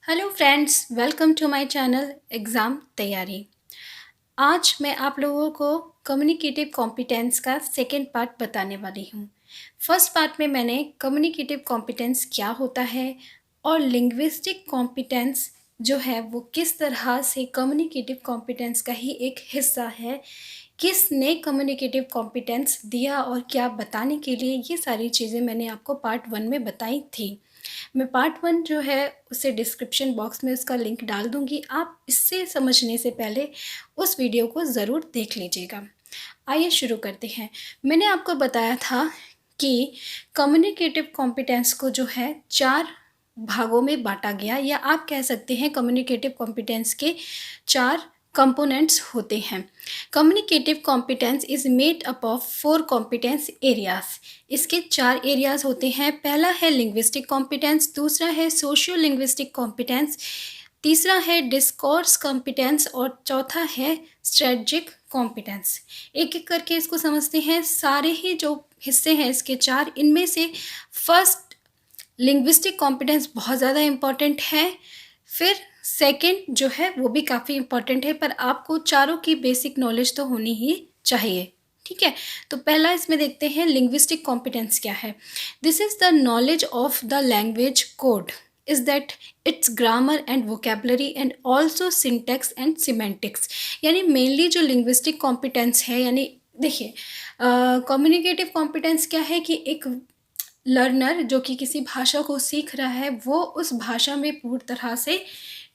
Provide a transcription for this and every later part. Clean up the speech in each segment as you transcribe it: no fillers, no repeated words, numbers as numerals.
Hello friends, welcome to my channel exam तैयारी। आज मैं आप लोगों को कम्युनिकेटिव कॉम्पिटेंस का सेकंड पार्ट बताने वाली हूँ। फर्स्ट पार्ट में मैंने कम्युनिकेटिव कॉम्पिटेंस क्या होता है और लिंग्विस्टिक कॉम्पिटेंस जो है वो किस तरह से कम्युनिकेटिव कॉम्पिटेंस का ही एक हिस्सा है, किसने कम्युनिकेटिव कॉम्पिटेंस दिया और क्या बताने के लिए, ये सारी चीज़ें मैंने आपको पार्ट 1 में बताई थी। मैं पार्ट 1 जो है उसे डिस्क्रिप्शन बॉक्स में उसका लिंक डाल दूँगी। आप इससे समझने से पहले उस वीडियो को ज़रूर देख लीजिएगा। आइए शुरू करते हैं। मैंने आपको बताया था कि कम्युनिकेटिव कॉम्पिटेंस को जो है 4 भागों में बाँटा गया, या आप कह सकते हैं कम्युनिकेटिव कॉम्पिटेंस के 4 कंपोनेंट्स होते हैं। Communicative competence is made up of 4 competence areas. इसके 4 एरियाज़ होते हैं। पहला है लिंग्विस्टिक कॉम्पिटेंस, दूसरा है सोशियो लिंग्विस्टिक कॉम्पिटेंस, तीसरा है डिस्कोर्स कॉम्पिटेंस और चौथा है स्ट्रेटजिक कॉम्पिटेंस। एक-एक करके इसको समझते हैं। सारे ही जो हिस्से हैं इसके 4, इनमें से फर्स्ट लिंग्विस्टिक कॉम्पिटेंस बहुत ज़्यादा इम्पॉर्टेंट है। फिर सेकंड जो है वो भी काफ़ी इम्पॉर्टेंट है, पर आपको चारों की बेसिक नॉलेज तो होनी ही चाहिए। ठीक है, तो पहला इसमें देखते हैं लिंग्विस्टिक कॉम्पिटेंस क्या है। This is the knowledge of the language code, is that its grammar and vocabulary and also syntax and semantics. यानी मेनली जो लिंग्विस्टिक कॉम्पिटेंस है, यानी देखिए कम्युनिकेटिव कॉम्पिटेंस क्या है कि एक लर्नर जो कि किसी भाषा को सीख रहा है वो उस भाषा में पूरी तरह से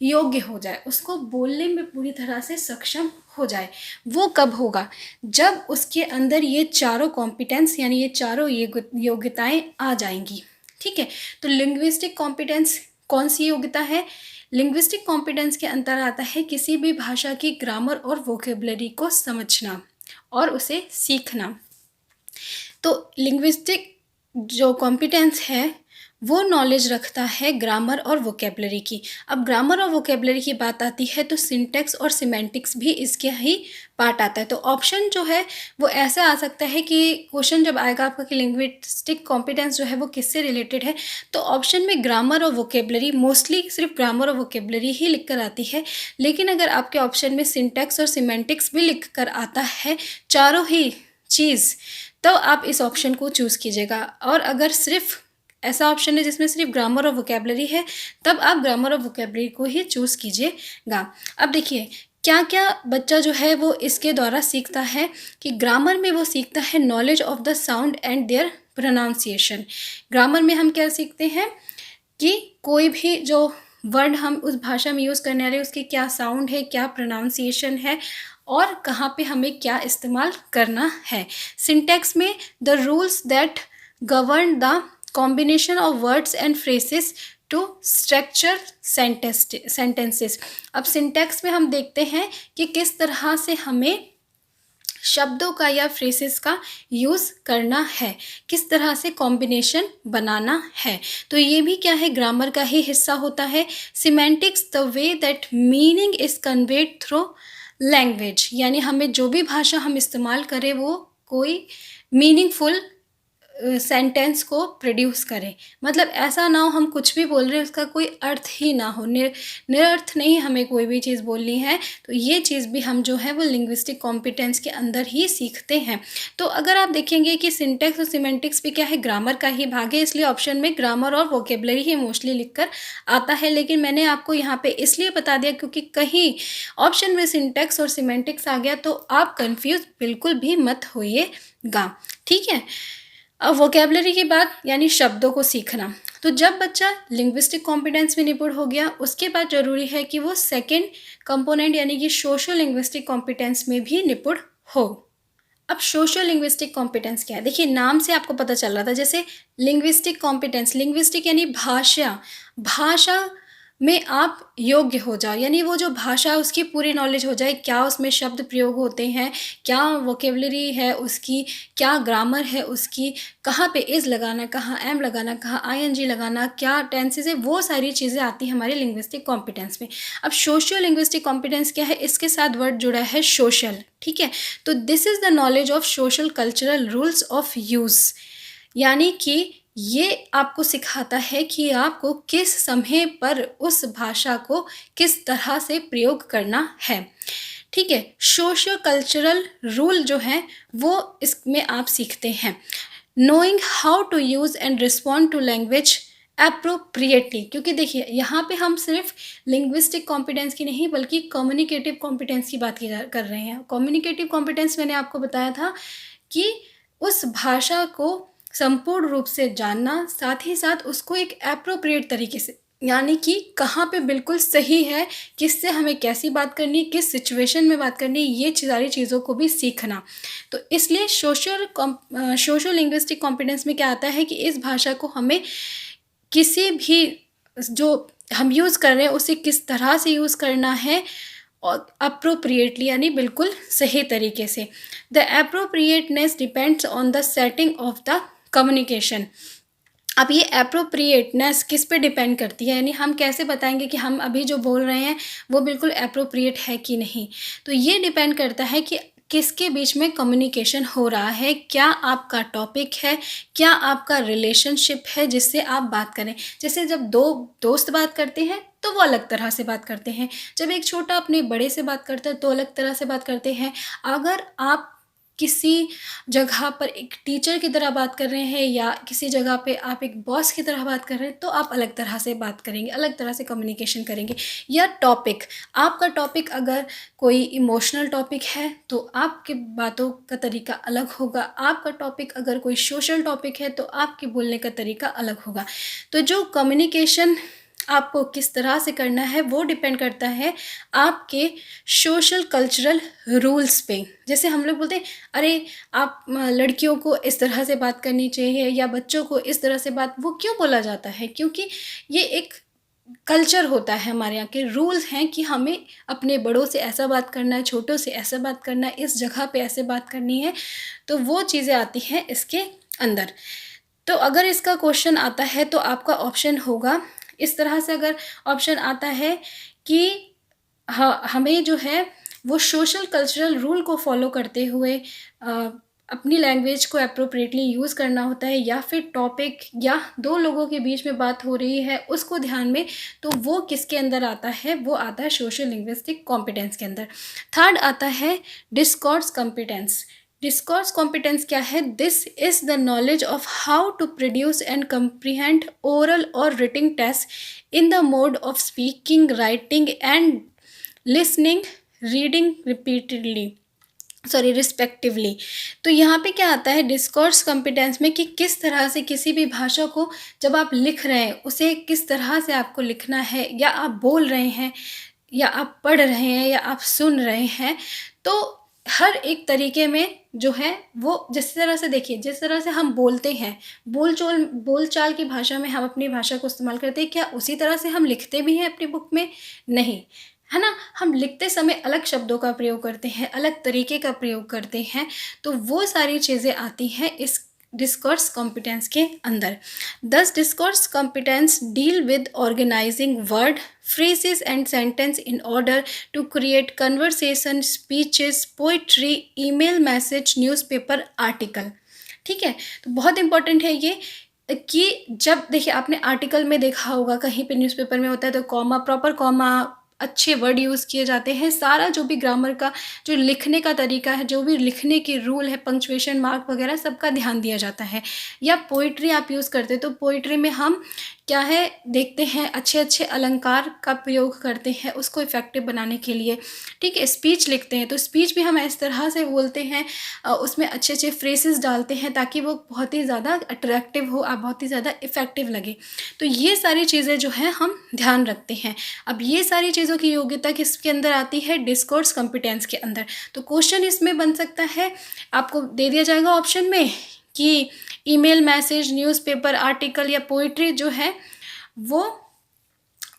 योग्य हो जाए, उसको बोलने में पूरी तरह से सक्षम हो जाए। वो कब होगा? जब उसके अंदर ये चारों कॉम्पिटेंस यानी ये चारों योग्यताएं आ जाएंगी। ठीक है, तो लिंग्विस्टिक कॉम्पिटेंस कौन सी योग्यता है? लिंग्विस्टिक कॉम्पिटेंस के अंतर आता है किसी भी भाषा की ग्रामर और वोकेबलरी को समझना और उसे सीखना। तो लिंग्विस्टिक जो कॉम्पिटेंस है वो नॉलेज रखता है ग्रामर और वोकेबलरी की। अब ग्रामर और वोकेबलरी की बात आती है तो सिंटैक्स और सिमेंटिक्स भी इसके ही पार्ट आता है। तो ऑप्शन जो है वो ऐसा आ सकता है कि क्वेश्चन जब आएगा आपका कि लिंग्विस्टिक कॉम्पिटेंस जो है वो किससे रिलेटेड है, तो ऑप्शन में ग्रामर और वोकेबलरी, मोस्टली सिर्फ ग्रामर और वोकेबलरी ही लिख कर आती है। लेकिन अगर आपके ऑप्शन में सिंटैक्स और सिमेंटिक्स भी लिख कर आता है, चारों ही चीज़, तो आप इस ऑप्शन को चूज़ कीजिएगा। और अगर सिर्फ ऐसा ऑप्शन है जिसमें सिर्फ ग्रामर और वोकेबलरी है, तब आप ग्रामर और वोकेबलरी को ही चूज़ कीजिएगा। अब देखिए क्या क्या बच्चा जो है वो इसके द्वारा सीखता है कि ग्रामर में वो सीखता है knowledge of the sound and their pronunciation. Grammar में हम क्या सीखते हैं कि कोई भी जो वर्ड हम उस भाषा में यूज़ करने वाले उसकी क्या साउंड है, क्या प्रोनाउंसिएशन है और कहाँ पे हमें क्या इस्तेमाल करना है। सिंटैक्स में the rules that govern the combination of words and phrases to structure sentences. अब सिंटैक्स में हम देखते हैं कि किस तरह से हमें शब्दों का या फ्रेसेस का यूज़ करना है, किस तरह से कॉम्बिनेशन बनाना है। तो ये भी क्या है, ग्रामर का ही हिस्सा होता है। Semantics the way that meaning is conveyed through language, यानी हमें जो भी भाषा हम इस्तेमाल करें वो कोई मीनिंगफुल सेंटेंस को प्रोड्यूस करें। मतलब ऐसा ना हो हम कुछ भी बोल रहे हैं उसका कोई अर्थ ही ना हो, निरर्थ नहीं हमें कोई भी चीज़ बोलनी है। तो ये चीज़ भी हम जो है वो लिंग्विस्टिक कॉम्पिटेंस के अंदर ही सीखते हैं। तो अगर आप देखेंगे कि सिंटैक्स और सिमेंटिक्स भी क्या है, ग्रामर का ही भाग है, इसलिए ऑप्शन में ग्रामर और वोकेबलरी ही मोस्टली लिख कर आता है। लेकिन मैंने आपको यहाँ पे इसलिए बता दिया क्योंकि कहीं ऑप्शन में सिंटैक्स और सिमेंटिक्स आ गया तो आप कन्फ्यूज़ बिल्कुल भी मत होइएगा। ठीक है, अब वोकेबलरी की बात यानी शब्दों को सीखना। तो जब बच्चा लिंग्विस्टिक कॉम्पिटेंस में निपुण हो गया उसके बाद ज़रूरी है कि वो सेकंड कंपोनेंट यानी कि सोशल लिंग्विस्टिक कॉम्पिटेंस में भी निपुण हो। अब सोशल लिंग्विस्टिक कॉम्पिटेंस क्या है? देखिए नाम से आपको पता चल रहा था, जैसे लिंग्विस्टिक कॉम्पिटेंस, लिंग्विस्टिक यानी भाषा, भाषा में आप योग्य हो जाओ, यानी वो जो भाषा है उसकी पूरी नॉलेज हो जाए, क्या उसमें शब्द प्रयोग होते हैं, क्या वोकेबलरी है उसकी, क्या ग्रामर है उसकी, कहाँ पे इज़ लगाना, कहाँ एम लगाना, कहाँ आईएनजी लगाना, क्या टेंसेस है, वो सारी चीज़ें आती हैं हमारे लिंग्विस्टिक कॉम्पिटेंस में। अब सोशियो लिंग्विस्टिक कॉम्पिटेंस क्या है? इसके साथ वर्ड जुड़ा है सोशल। ठीक है, तो this is the knowledge of social cultural rules of use, यानी कि ये आपको सिखाता है कि आपको किस समय पर उस भाषा को किस तरह से प्रयोग करना है। ठीक है, सोशियो कल्चरल रूल जो हैं वो इसमें आप सीखते हैं। Knowing how to use and respond to language appropriately, क्योंकि देखिए यहाँ पे हम सिर्फ लिंग्विस्टिक कॉम्पिटेंस की नहीं बल्कि कम्युनिकेटिव कॉम्पिटेंस की बात कर रहे हैं। कम्युनिकेटिव कॉम्पिटेंस मैंने आपको बताया था कि उस भाषा को संपूर्ण रूप से जानना, साथ ही साथ उसको एक एप्रोप्रिएट तरीके से, यानी कि कहाँ पे बिल्कुल सही है, किससे हमें कैसी बात करनी, किस सिचुएशन में बात करनी, ये सारी चीज़ों को भी सीखना। तो इसलिए सोशल लिंग्विस्टिक कॉम्पिटेंस में क्या आता है कि इस भाषा को हमें किसी भी जो हम यूज़ कर रहे हैं उसे किस तरह से यूज़ करना है और अप्रोप्रिएटली, यानी बिल्कुल सही तरीके से। The appropriateness depends on the setting of the communication. अब ये एप्रोप्रिएटनेस किस पे डिपेंड करती है, यानी हम कैसे बताएंगे कि हम अभी जो बोल रहे हैं वो बिल्कुल एप्रोप्रिएट है कि नहीं। तो ये डिपेंड करता है कि किसके बीच में कम्युनिकेशन हो रहा है, क्या आपका टॉपिक है, क्या आपका रिलेशनशिप है जिससे आप बात करें। जैसे जब दो दोस्त बात करते हैं तो वो अलग तरह से बात करते हैं, जब एक छोटा अपने बड़े से बात करता है तो अलग तरह से बात करते हैं। अगर आप किसी जगह पर एक टीचर की तरह बात कर रहे हैं या किसी जगह पे आप एक बॉस की तरह बात कर रहे हैं तो आप अलग तरह से बात करेंगे, अलग तरह से कम्युनिकेशन करेंगे। या टॉपिक, आपका टॉपिक अगर कोई इमोशनल टॉपिक है तो आपके बातों का तरीका अलग होगा, आपका टॉपिक अगर कोई सोशल टॉपिक है तो आपके बोलने का तरीका अलग होगा। तो जो कम्युनिकेशन आपको किस तरह से करना है वो डिपेंड करता है आपके सोशल कल्चरल रूल्स पे। जैसे हम लोग बोलते हैं अरे आप लड़कियों को इस तरह से बात करनी चाहिए या बच्चों को इस तरह से बात, वो क्यों बोला जाता है? क्योंकि ये एक कल्चर होता है, हमारे यहाँ के रूल्स हैं कि हमें अपने बड़ों से ऐसा बात करना है, छोटों से ऐसा बात करना है, इस जगह पे ऐसे बात करनी है। तो वो चीज़ें आती हैं इसके अंदर। तो अगर इसका क्वेश्चन आता है तो आपका ऑप्शन होगा इस तरह से। अगर ऑप्शन आता है कि हमें जो है वो सोशल कल्चरल रूल को फॉलो करते हुए अपनी लैंग्वेज को अप्रोप्रिएटली यूज़ करना होता है, या फिर टॉपिक या दो लोगों के बीच में बात हो रही है उसको ध्यान में, तो वो किसके अंदर आता है? वो आता है सोशल लिंग्विस्टिक कॉम्पिटेंस के अंदर। थर्ड आता है डिस्कोर्स कॉम्पिटेंस। डिस्कोर्स कॉम्पिटेंस क्या है? This is the knowledge of how to produce and comprehend oral और writing test in the mode of speaking, writing and listening, reading respectively. तो यहाँ पे क्या आता है डिस्कोर्स कॉम्पिटेंस में कि किस तरह से किसी भी भाषा को जब आप लिख रहे हैं उसे किस तरह से आपको लिखना है, या आप बोल रहे हैं या आप पढ़ रहे हैं या आप सुन रहे हैं। तो हर एक तरीके में जो है वो जिस तरह से, देखिए जिस तरह से हम बोलते हैं, बोलचाल की भाषा में हम अपनी भाषा को इस्तेमाल करते हैं, क्या उसी तरह से हम लिखते भी हैं अपनी बुक में? नहीं, है ना। हम लिखते समय अलग शब्दों का प्रयोग करते हैं, अलग तरीके का प्रयोग करते हैं। तो वो सारी चीज़ें आती हैं इस डिस्कोर्स कॉम्पिटेंस के अंदर। दस discourse competence deal with organizing word, phrases and sentence in order to create conversation, speeches, poetry, email message, newspaper article। ठीक है, तो बहुत इंपॉर्टेंट है ये कि जब देखिए आपने आर्टिकल में देखा होगा कहीं पे न्यूज़पेपर में होता है तो कॉमा, प्रॉपर कॉमा, अच्छे वर्ड यूज़ किए जाते हैं। सारा जो भी ग्रामर का जो लिखने का तरीका है, जो भी लिखने के रूल है, पंक्चुएशन मार्क वगैरह सबका ध्यान दिया जाता है। या पोइट्री आप यूज़ करते हैं तो पोइट्री में हम क्या है देखते हैं, अच्छे अच्छे अलंकार का प्रयोग करते हैं उसको इफ़ेक्टिव बनाने के लिए। ठीक है, स्पीच लिखते हैं तो स्पीच भी हम इस तरह से बोलते हैं, उसमें अच्छे अच्छे फ्रेसेस डालते हैं ताकि वो बहुत ही ज़्यादा अट्रैक्टिव हो, बहुत ही ज़्यादा इफ़ेक्टिव लगे। तो ये सारी चीज़ें जो है हम ध्यान रखते हैं। अब ये सारी चीज़ों की योग्यता किसके अंदर आती है? डिस्कोर्स कॉम्पिटेंस के अंदर। तो क्वेश्चन इसमें बन सकता है, आपको दे दिया जाएगा ऑप्शन में कि ईमेल मैसेज, न्यूज़पेपर आर्टिकल या पोइट्री जो है वो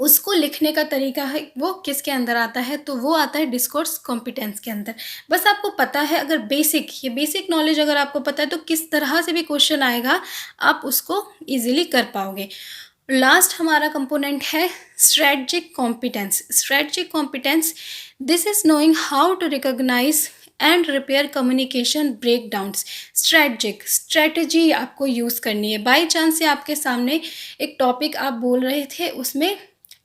उसको लिखने का तरीका है वो किसके अंदर आता है? तो वो आता है डिस्कोर्स कॉम्पिटेंस के अंदर। बस आपको पता है, अगर ये बेसिक नॉलेज अगर आपको पता है तो किस तरह से भी क्वेश्चन आएगा आप उसको ईजिली कर पाओगे। लास्ट हमारा कंपोनेंट है strategic competence. Strategic competence, this is knowing how to recognize and repair communication breakdowns. Strategy आपको यूज़ करनी है। बाई चांस से आपके सामने एक टॉपिक आप बोल रहे थे, उसमें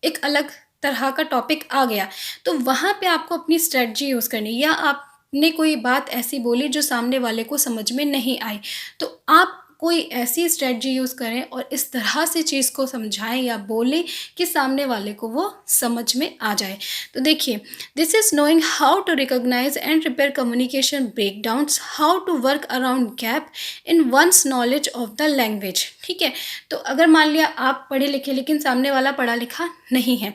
एक अलग तरह का टॉपिक आ गया, तो वहाँ पे आपको अपनी स्ट्रैटेजी यूज़ करनी है। या आपने कोई बात ऐसी बोली जो सामने वाले को समझ में नहीं आई, तो आप कोई ऐसी स्ट्रेटजी यूज़ करें और इस तरह से चीज़ को समझाएं या बोलें कि सामने वाले को वो समझ में आ जाए। तो देखिए, this is knowing how to recognize and repair communication breakdowns, how to work around gap in one's knowledge of the language. ठीक है, तो अगर मान लिया आप पढ़े लिखे लेकिन सामने वाला पढ़ा लिखा नहीं है,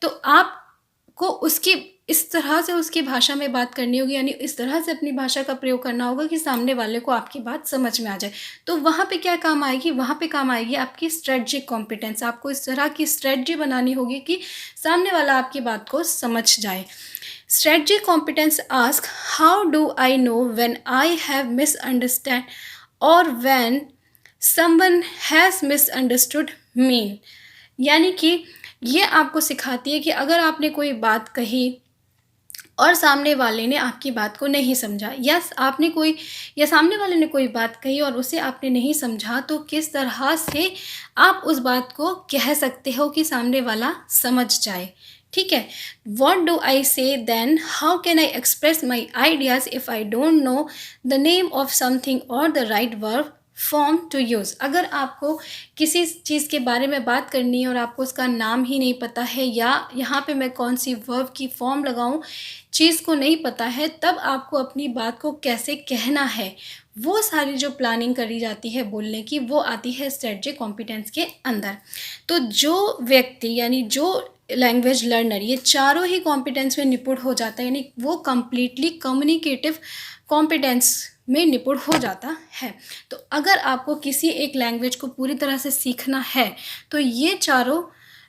तो आपको उसकी इस तरह से उसकी भाषा में बात करनी होगी, यानी इस तरह से अपनी भाषा का प्रयोग करना होगा कि सामने वाले को आपकी बात समझ में आ जाए। तो वहाँ पे क्या काम आएगी? वहाँ पे काम आएगी आपकी स्ट्रेटजिक कॉम्पिटेंस। आपको इस तरह की स्ट्रेटजी बनानी होगी कि सामने वाला आपकी बात को समझ जाए। Strategic competence ask how do I know when I have misunderstand और व्हेन समवन हैज़ मिसअंडरस्टूड मी। यानी कि ये आपको सिखाती है कि अगर आपने कोई बात कही और सामने वाले ने आपकी बात को नहीं समझा, या सामने वाले ने कोई बात कही और उसे आपने नहीं समझा, तो किस तरह से आप उस बात को कह सकते हो कि सामने वाला समझ जाए। ठीक है, what do I say then, how can I express my ideas if I don't know the name of something और the right verb form to use. अगर आपको किसी चीज़ के बारे में बात करनी है और आपको उसका नाम ही नहीं पता है, या यहाँ पे मैं कौन सी वर्ब की फॉर्म लगाऊँ चीज़ को नहीं पता है, तब आपको अपनी बात को कैसे कहना है, वो सारी जो प्लानिंग करी जाती है बोलने की, वो आती है स्ट्रेटजिक कॉम्पिटेंस के अंदर। तो जो व्यक्ति यानी जो लैंग्वेज लर्नर ये चारों ही कॉम्पिटेंस में निपुण हो जाता है, यानी वो कम्प्लीटली कम्युनिकेटिव कॉम्पिटेंस में निपुण हो जाता है। तो अगर आपको किसी एक लैंग्वेज को पूरी तरह से सीखना है, तो ये चारों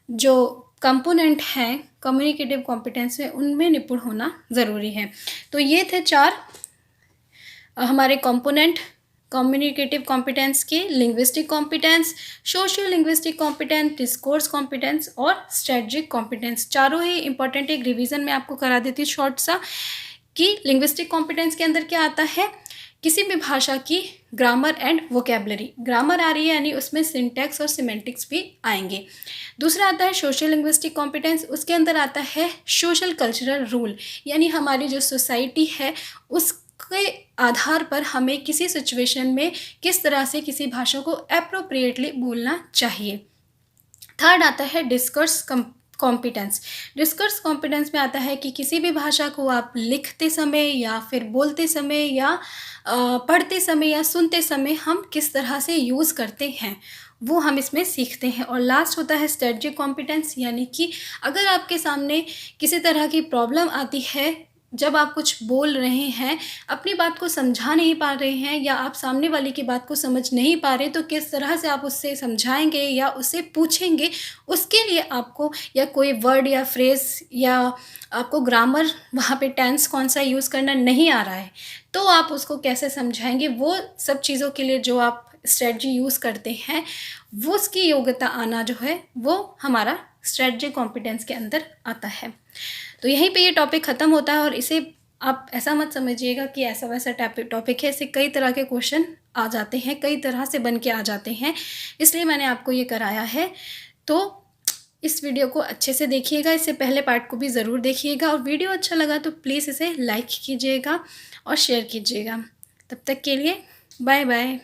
जो कंपोनेंट हैं कम्युनिकेटिव कॉम्पिटेंस में, उनमें निपुण होना ज़रूरी है। तो ये थे 4 हमारे कंपोनेंट कम्युनिकेटिव कॉम्पिटेंस के: linguistic competence, socio linguistic competence, discourse competence और स्ट्रेटजिक कॉम्पिटेंस। चारों ही इंपॉर्टेंट। एक रिवीजन में आपको करा देती हूँ शॉर्ट सा, कि लिंग्विस्टिक कॉम्पिटेंस के अंदर क्या आता है? किसी भी भाषा की ग्रामर एंड वोकेबलरी। ग्रामर आ रही है यानी उसमें सिंटैक्स और सिमेंटिक्स भी आएंगे। दूसरा आता है सोशल लिंग्विस्टिक कॉम्पिटेंस, उसके अंदर आता है सोशल कल्चरल रूल, यानी हमारी जो सोसाइटी है उसके आधार पर हमें किसी सिचुएशन में किस तरह से किसी भाषा को एप्रोप्रिएटली बोलना चाहिए। थर्ड आता है डिस्कर्स कॉम्पिटेंस। डिस्कर्स कॉम्पिटेंस में आता है कि किसी भी भाषा को आप लिखते समय या फिर बोलते समय या पढ़ते समय या सुनते समय हम किस तरह से यूज़ करते हैं, वो हम इसमें सीखते हैं। और लास्ट होता है स्ट्रेटजिक कॉम्पिटेंस, यानी कि अगर आपके सामने किसी तरह की प्रॉब्लम आती है, जब आप कुछ बोल रहे हैं, अपनी बात को समझा नहीं पा रहे हैं, या आप सामने वाले की बात को समझ नहीं पा रहे, तो किस तरह से आप उससे समझाएंगे या उससे पूछेंगे, उसके लिए आपको या कोई वर्ड या फ्रेज़ या आपको ग्रामर वहाँ पे टेंस कौन सा यूज़ करना नहीं आ रहा है, तो आप उसको कैसे समझाएंगे, वो सब चीज़ों के लिए जो आप स्ट्रेटजी यूज़ करते हैं, वो उसकी योग्यता आना जो है वो हमारा स्ट्रेटजिक कॉम्पिटेंस के अंदर आता है। तो यहीं पे ये टॉपिक ख़त्म होता है, और इसे आप ऐसा मत समझिएगा कि ऐसा वैसा टॉपिक है। इससे कई तरह के क्वेश्चन आ जाते हैं, कई तरह से बन के आ जाते हैं, इसलिए मैंने आपको ये कराया है। तो इस वीडियो को अच्छे से देखिएगा, इससे पहले पार्ट को भी ज़रूर देखिएगा, और वीडियो अच्छा लगा तो प्लीज़ इसे लाइक कीजिएगा और शेयर कीजिएगा। तब तक के लिए बाय बाय।